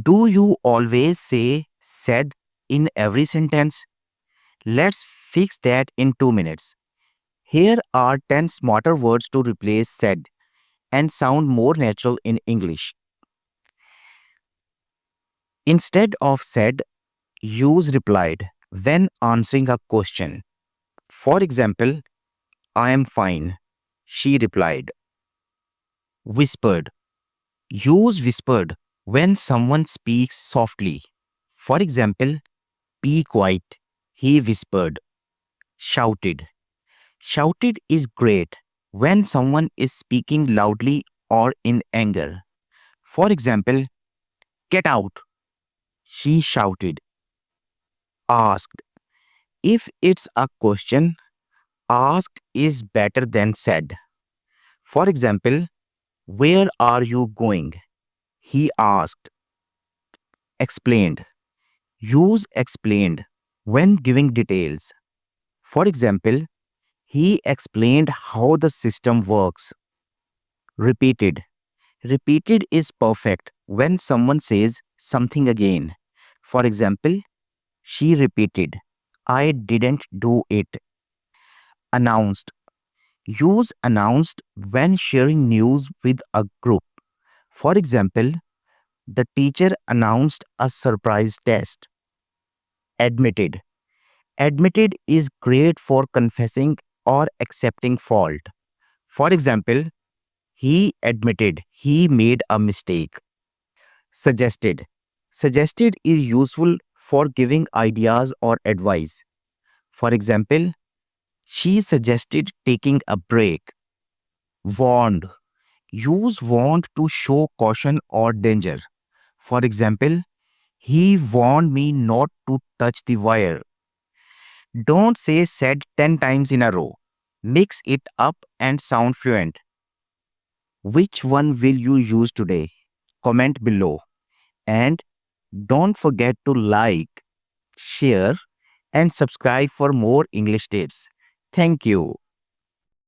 Do you always say said in every sentence? Let's fix that in 2 minutes. Here are 10 smarter words to replace said and sound more natural in English. Instead of said, use replied when answering a question. For example, I am fine. She replied. Whispered. Use whispered when someone speaks softly. For example, be quiet. He whispered. Shouted. Shouted is great when someone is speaking loudly or in anger. For example, get out. She shouted. Asked. If it's a question, asked is better than said. For example, where are you going? He asked. Explained. Use explained when giving details. For example, he explained how the system works. Repeated. Repeated is perfect when someone says something again. For example, she repeated, I didn't do it. Announced. Use announced when sharing news with a group. For example, the teacher announced a surprise test. Admitted. Admitted is great for confessing or accepting fault. For example, he admitted he made a mistake. Suggested. Suggested is useful for giving ideas or advice. For example, she suggested taking a break. Warned. Use warned to show caution or danger. For example, he warned me not to touch the wire. Don't say said 10 times in a row. Mix it up and sound fluent. Which one will you use today? Comment below. And don't forget to like, share, and subscribe for more English tips. Thank you.